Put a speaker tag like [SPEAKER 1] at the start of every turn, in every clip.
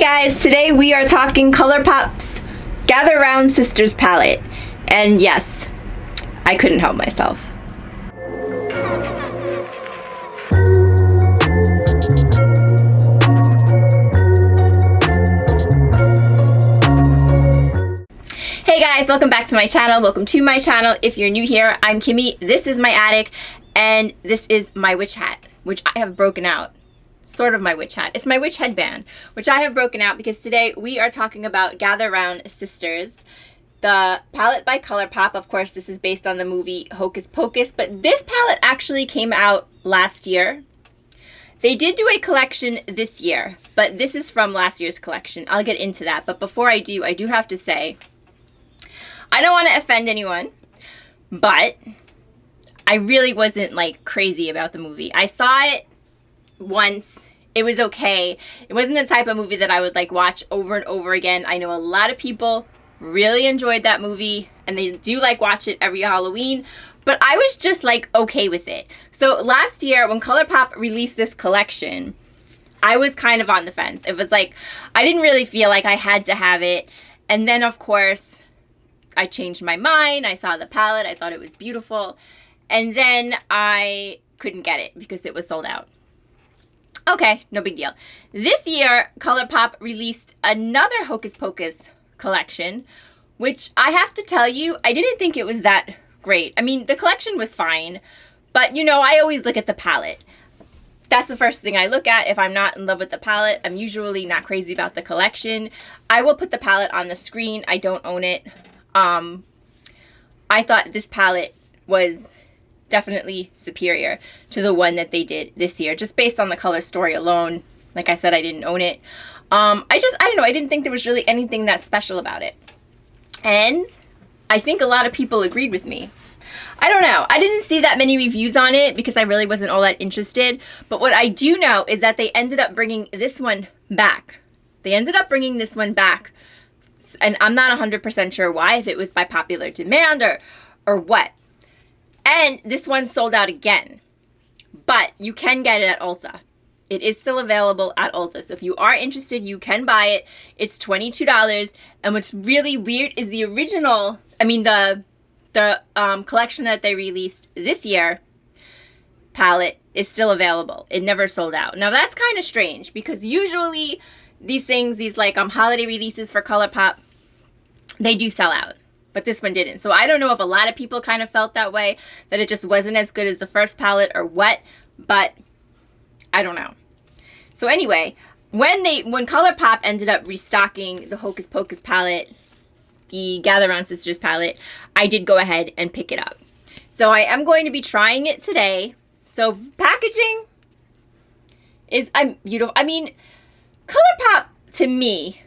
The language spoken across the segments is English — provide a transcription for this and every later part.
[SPEAKER 1] guys, today we are talking Colourpop's Gather Round Sisters palette. And yes, I couldn't help myself. Hey guys, welcome back to my channel. Welcome to my channel. If you're new here, I'm Kimmie. This is my attic, and this is my witch hat, which I have broken out. Sort of my witch hat. It's my witch headband, which I have broken out because today we are talking about Gather Round Sisters, the palette by Colourpop. Of course, this is based on the movie Hocus Pocus, but this palette actually came out last year. They did do a collection this year, but this is from last year's collection. I'll get into that, but before I do have to say, I don't want to offend anyone, but I really wasn't like crazy about the movie. I saw it once. It was okay. It wasn't the type of movie that I would like watch over and over again. I know a lot of people really enjoyed that movie and they do like watch it every Halloween, but I was just like okay with it. So last year when Colourpop released this collection, I was kind of on the fence. It was like I didn't really feel like I had to have it, and then of course I changed my mind. I saw the palette, I thought it was beautiful, and then I couldn't get it because it was sold out. Okay, no big deal. This year, Colourpop released another Hocus Pocus collection, which I have to tell you, I didn't think it was that great. I mean, the collection was fine, but you know, I always look at the palette. That's the first thing I look at. If I'm not in love with the palette, I'm usually not crazy about the collection. I will put the palette on the screen. I don't own it. I thought this palette was definitely superior to the one that they did this year, just based on the color story alone. Like I said, I didn't own it. I don't know, I didn't think there was really anything that special about it. And I think a lot of people agreed with me. I don't know, I didn't see that many reviews on it because I really wasn't all that interested. But what I do know is that they ended up bringing this one back. And I'm not 100% sure why, if it was by popular demand or what. And this one sold out again, but you can get it at Ulta. It is still available at Ulta. So if you are interested, you can buy it. It's $22. And what's really weird is the original, the collection that they released this year palette is still available. It never sold out. Now that's kind of strange because usually these things, these like holiday releases for Colourpop, they do sell out. But this one didn't. So I don't know if a lot of people kind of felt that way, that it just wasn't as good as the first palette or what, but I don't know. So anyway, when Colourpop ended up restocking the Hocus Pocus palette, the Gather Round Sisters palette, I did go ahead and pick it up. So I am going to be trying it today. So packaging is beautiful. I mean, Colourpop to me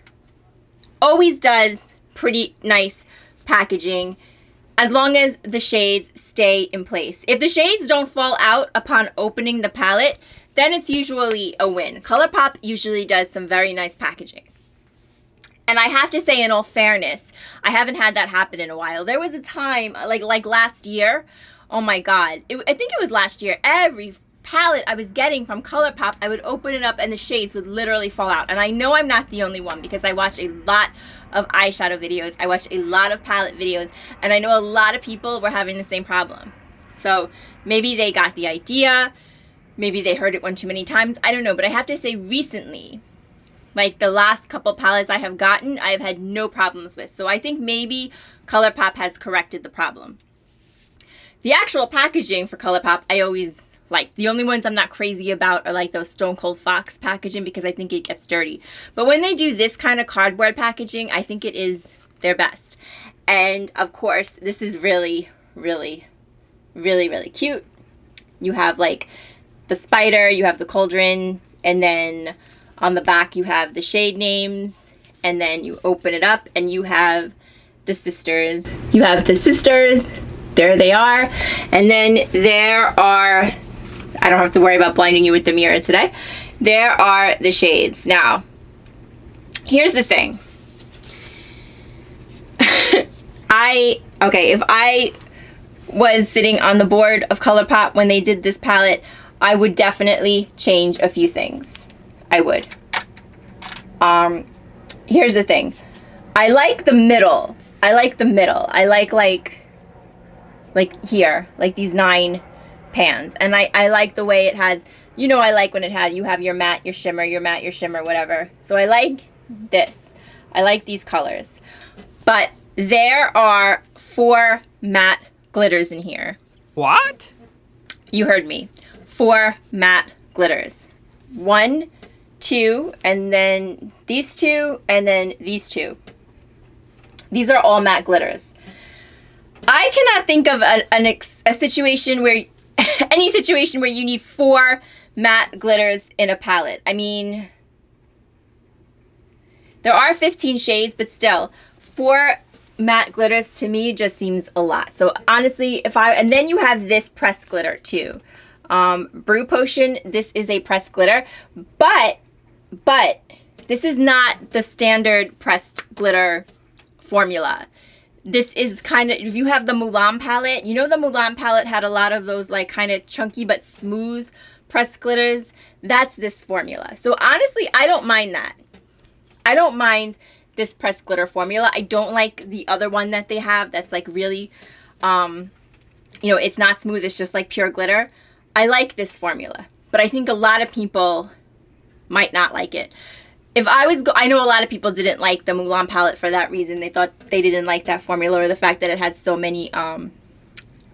[SPEAKER 1] always does pretty nice packaging as long as the shades stay in place. If the shades don't fall out upon opening the palette, then it's usually a win. Colourpop usually does some very nice packaging. And I have to say, in all fairness, I haven't had that happen in a while. There was a time, like last year, oh my god, I think it was last year, every palette I was getting from Colourpop, I would open it up and the shades would literally fall out. And I know I'm not the only one because I watch a lot of eyeshadow videos, I watch a lot of palette videos, and I know a lot of people were having the same problem. So maybe they got the idea, maybe they heard it one too many times, I don't know. But I have to say recently, like the last couple palettes I have gotten, I have had no problems with. So I think maybe Colourpop has corrected the problem. The actual packaging for Colourpop I always like. The only ones I'm not crazy about are like those Stone Cold Fox packaging because I think it gets dirty. But when they do this kind of cardboard packaging, I think it is their best. And of course, this is really, really, really, really cute. You have like the spider, you have the cauldron, and then on the back you have the shade names, and then you open it up and you have the sisters. You have the sisters, there they are, and then there are, I don't have to worry about blinding you with the mirror today. There are the shades. Now, here's the thing. If I was sitting on the board of Colourpop when they did this palette, I would definitely change a few things. I would. Here's the thing. I like the middle. I like here, like these 9 pans. And I like the way it has, I like when you have your matte, your shimmer, whatever. So I like this. I like these colors. But there are 4 matte glitters in here.
[SPEAKER 2] What?
[SPEAKER 1] You heard me. 4 matte glitters. 1, 2, and then these 2, and then these 2. These are all matte glitters. I cannot think of a situation where, any situation where you need 4 matte glitters in a palette. I mean, there are 15 shades, but still, 4 matte glitters to me just seems a lot. So honestly, and then you have this pressed glitter too. Brew Potion, this is a pressed glitter, but this is not the standard pressed glitter formula. This is kind of, if you have the Mulan palette, the Mulan palette had a lot of those like kind of chunky but smooth pressed glitters. That's this formula. So honestly, I don't mind that. I don't mind this pressed glitter formula. I don't like the other one that they have that's like really, it's not smooth. It's just like pure glitter. I like this formula, but I think a lot of people might not like it. I know a lot of people didn't like the Mulan palette for that reason. They thought they didn't like that formula or the fact that it had so many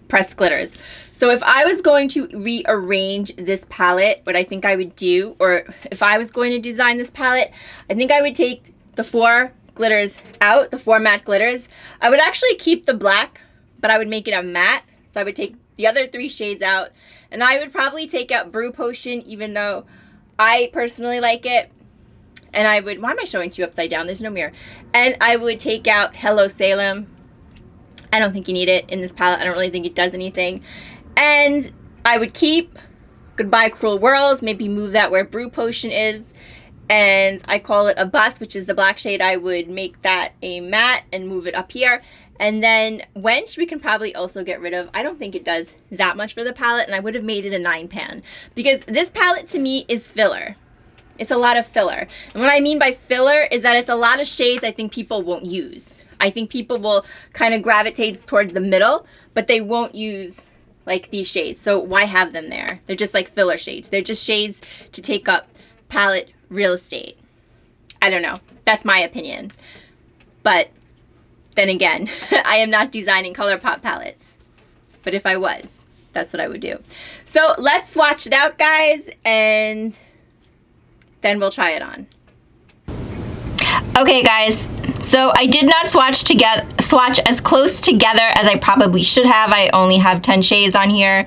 [SPEAKER 1] pressed glitters. So if I was going to rearrange this palette, what I think I would do, or if I was going to design this palette, I think I would take the 4 glitters out, the 4 matte glitters. I would actually keep the black, but I would make it a matte. So I would take the other 3 shades out, and I would probably take out Brew Potion, even though I personally like it. And I would, why am I showing to you upside down? There's no mirror. And I would take out Hello Salem. I don't think you need it in this palette. I don't really think it does anything. And I would keep Goodbye Cruel World, maybe move that where Brew Potion is. And I call it a bust, which is the black shade. I would make that a matte and move it up here. And then Wench we can probably also get rid of. I don't think it does that much for the palette, and I would have made it a 9 pan. Because this palette to me is filler. It's a lot of filler. And what I mean by filler is that it's a lot of shades I think people won't use. I think people will kind of gravitate towards the middle, but they won't use like these shades. So why have them there? They're just like filler shades. They're just shades to take up palette real estate. I don't know. That's my opinion. But then again, I am not designing Colourpop palettes. But if I was, that's what I would do. So let's swatch it out, guys, and then we'll try it on. Okay, guys. So I did not swatch as close together as I probably should have. I only have 10 shades on here.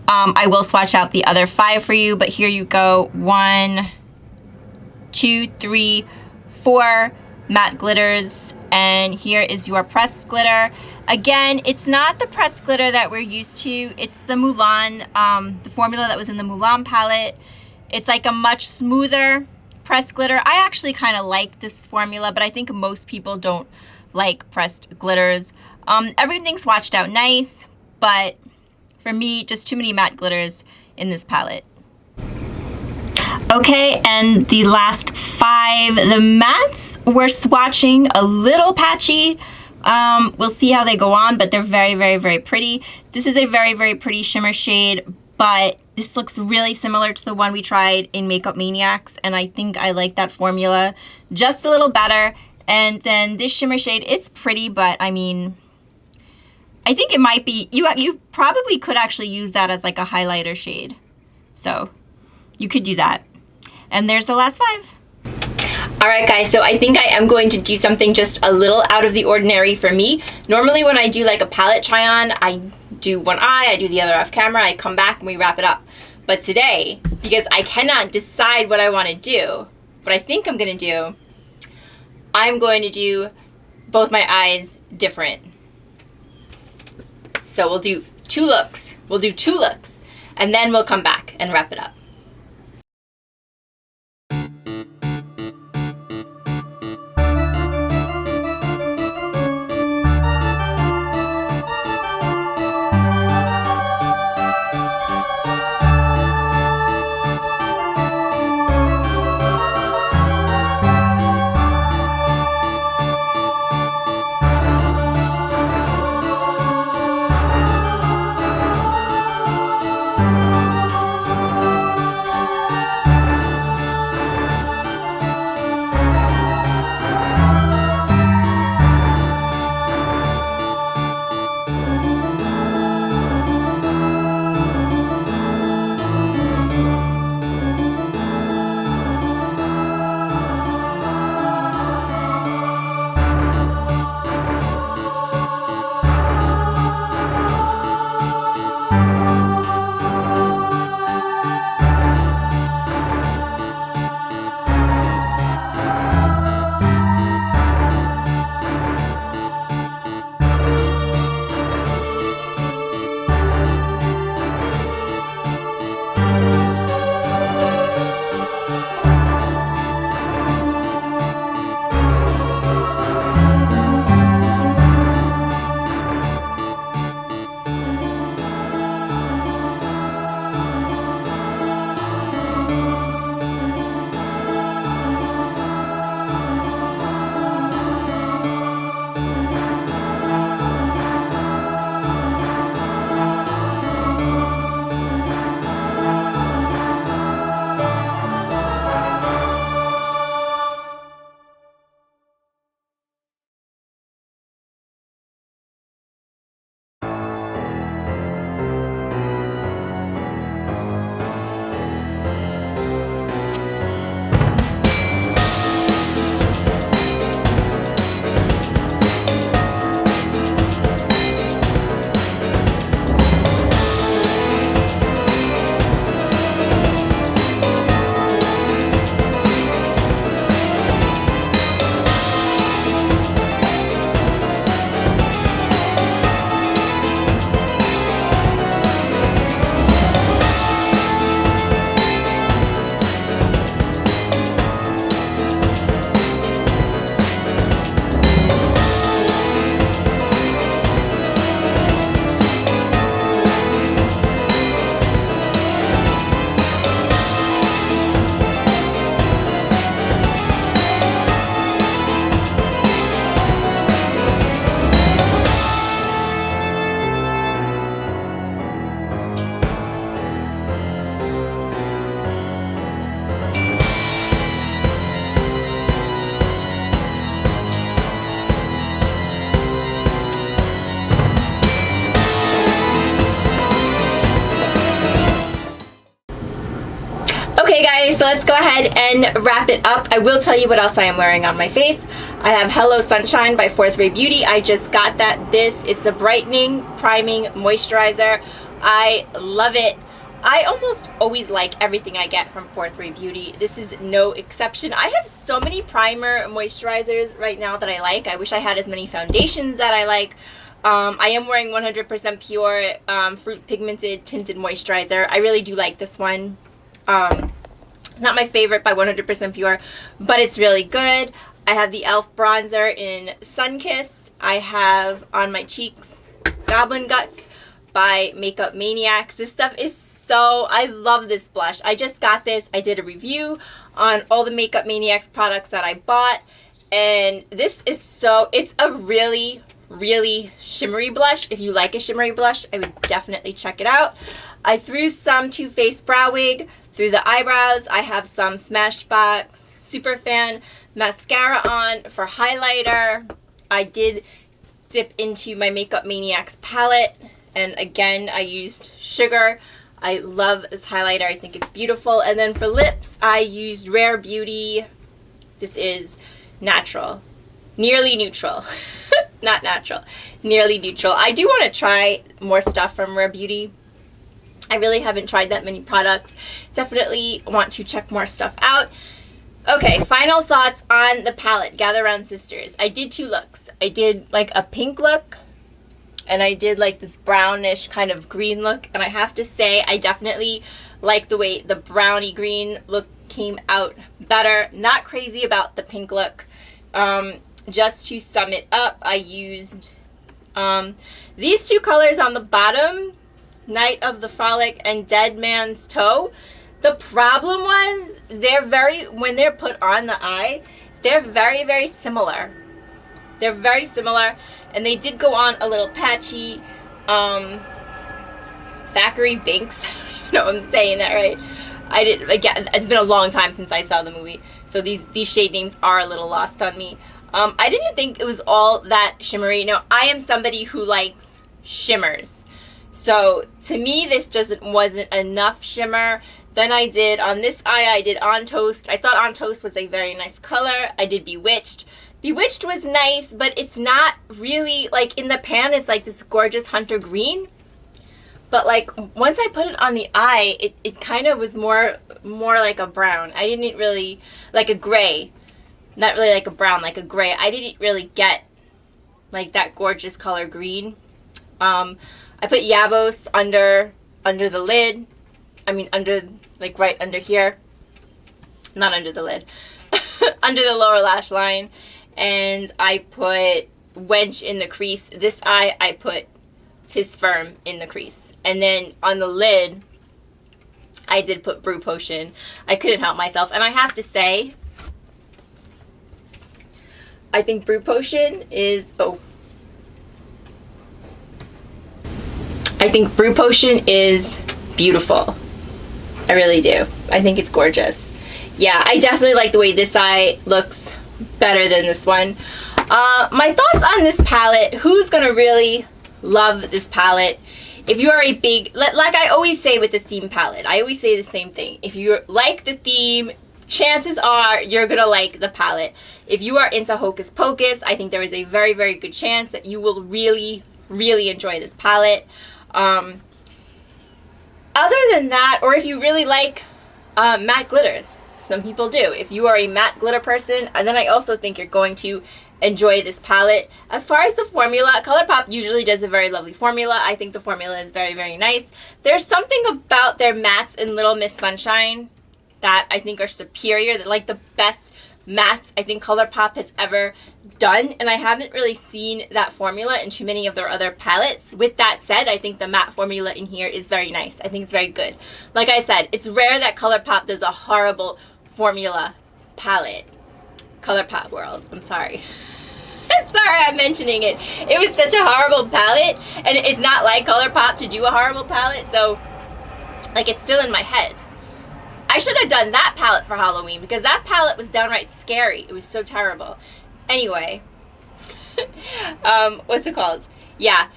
[SPEAKER 1] I will swatch out the other 5 for you, but here you go. 1, 2, 3, 4 matte glitters, and here is your pressed glitter. Again, it's not the pressed glitter that we're used to. It's the Mulan, the formula that was in the Mulan palette. It's like a much smoother pressed glitter. I actually kind of like this formula, but I think most people don't like pressed glitters. Everything's swatched out nice, but for me, just too many matte glitters in this palette. Okay, and the last 5, the mattes we're swatching a little patchy. We'll see how they go on, but they're very, very, very pretty. This is a very, very pretty shimmer shade, but this looks really similar to the one we tried in Makeup Maniacs, and I think I like that formula just a little better. And then this shimmer shade, it's pretty, but I mean, I think it might be, you probably could actually use that as like a highlighter shade. So you could do that. And there's the last 5. All right, guys, so I think I am going to do something just a little out of the ordinary for me. Normally when I do like a palette try on, I do one eye, I do the other off camera, I come back and we wrap it up. But today, because I cannot decide what I want to do, what I think I'm going to do, I'm going to do both my eyes different. So we'll do 2 looks. We'll do 2 looks, and then we'll come back and wrap it up. Okay, so let's go ahead and wrap it up. I will tell you what else I am wearing on my face. I have Hello Sunshine by Fourth Ray Beauty. I just got that. It's a brightening, priming moisturizer. I love it. I almost always like everything I get from Fourth Ray Beauty. This is no exception. I have so many primer moisturizers right now that I like. I wish I had as many foundations that I like. I am wearing 100% pure fruit pigmented tinted moisturizer. I really do like this one. Not my favorite by 100% pure, but it's really good. I have the e.l.f. bronzer in Sunkissed. I have on my cheeks Goblin Guts by Makeup Maniacs. This stuff is so, I love this blush. I just got this. I did a review on all the Makeup Maniacs products that I bought, and this is so, it's a really shimmery blush. If you like a shimmery blush, I would definitely check it out. I threw some Too Faced Brow Wig through the eyebrows. I have some Smashbox Superfan mascara on for highlighter. I did dip into my Makeup Maniacs palette, and again I used Sugar. I love this highlighter. I think it's beautiful. And then for lips, I used Rare Beauty. This is natural, nearly neutral. Not natural, nearly neutral. I do want to try more stuff from Rare Beauty. I really haven't tried that many products. Definitely want to check more stuff out. Okay, final thoughts on the palette, Gather Round Sisters. I did two looks. I did like a pink look, and I did like this brownish kind of green look. And I have to say, I definitely like the way the brownie green look came out better. Not crazy about the pink look. Just to sum it up, I used these two colors on the bottom, Night of the Frolic and Dead Man's Toe. The problem was, when they're put on the eye, they're very similar. They're very similar, and they did go on a little patchy. Thackeray Binks. I don't even know if I'm saying that right. Again, it's been a long time since I saw the movie, so these shade names are a little lost on me. I didn't think it was all that shimmery. Now, I am somebody who likes shimmers, so to me this just wasn't enough shimmer. Then I did on this eye, I did On Toast. I thought On Toast was a very nice color. I did Bewitched. Bewitched was nice, but it's not really, like, in the pan it's like this gorgeous hunter green. But like once I put it on the eye, it kind of was more like a brown. I didn't really, like a gray. Not really like a brown, like a gray. I didn't really get like that gorgeous color green. I put Yabos under the lid. I mean under, like right under here. Not under the lid. Under the lower lash line. And I put Wench in the crease. This eye I put Tis Firm in the crease. And then on the lid, I did put Brew Potion. I couldn't help myself. And I have to say, I think Brew Potion is, I think Brew Potion is beautiful. I really do. I think it's gorgeous. Yeah, I definitely like the way this eye looks better than this one. My thoughts on this palette, who's gonna really love this palette? If you are a big, like I always say with the theme palette, I always say the same thing. If you like the theme, chances are you're gonna like the palette. If you are into Hocus Pocus, I think there is a very good chance that you will really enjoy this palette. Other than that, or if you really like matte glitters, some people do. If you are a matte glitter person, and then I also think you're going to enjoy this palette. As far as the formula, Colourpop usually does a very lovely formula. I think the formula is very nice. There's something about their mattes in Little Miss Sunshine that I think are superior. They're like the best mattes I think Colourpop has ever done, and I haven't really seen that formula in too many of their other palettes. With that said, I think the matte formula in here is very nice. I think it's very good. Like I said, it's rare that Colourpop does a horrible formula palette. Colourpop world, I'm sorry. I'm sorry I'm mentioning it. It was such a horrible palette, and it's not like Colourpop to do a horrible palette, so like it's still in my head. I should have done that palette for Halloween because that palette was downright scary. It was so terrible. Anyway, what's it called? Yeah.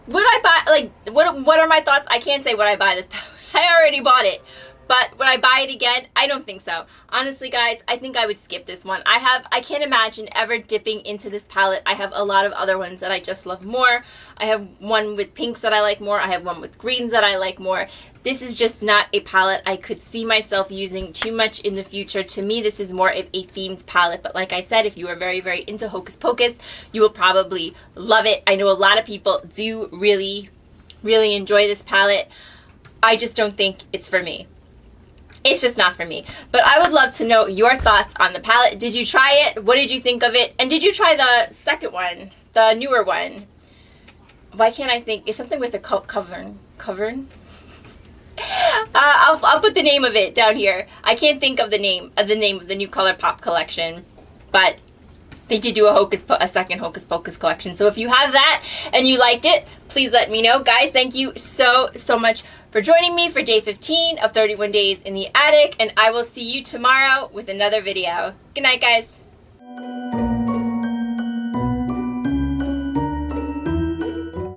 [SPEAKER 1] Would I buy, like, what are my thoughts? I can't say would I buy this palette. I already bought it. But would I buy it again? I don't think so. Honestly, guys, I think I would skip this one. I can't imagine ever dipping into this palette. I have a lot of other ones that I just love more. I have one with pinks that I like more. I have one with greens that I like more. This is just not a palette I could see myself using too much in the future. To me, this is more of a themed palette. But like I said, if you are very, very into Hocus Pocus, you will probably love it. I know a lot of people do really, really enjoy this palette. I just don't think it's for me. It's just not for me. But I would love to know your thoughts on the palette. Did you try it? What did you think of it? And did you try the second one, the newer one? Why can't I think? It's something with a covern. I'll put the name of it down here. I can't think of the name of the new Colourpop collection, but they did do a second Hocus Pocus collection. So if you have that and you liked it, please let me know. Guys, thank you so much for joining me for day 15 of 31 Days in the Attic, and I will see you tomorrow with another video. Good night, guys.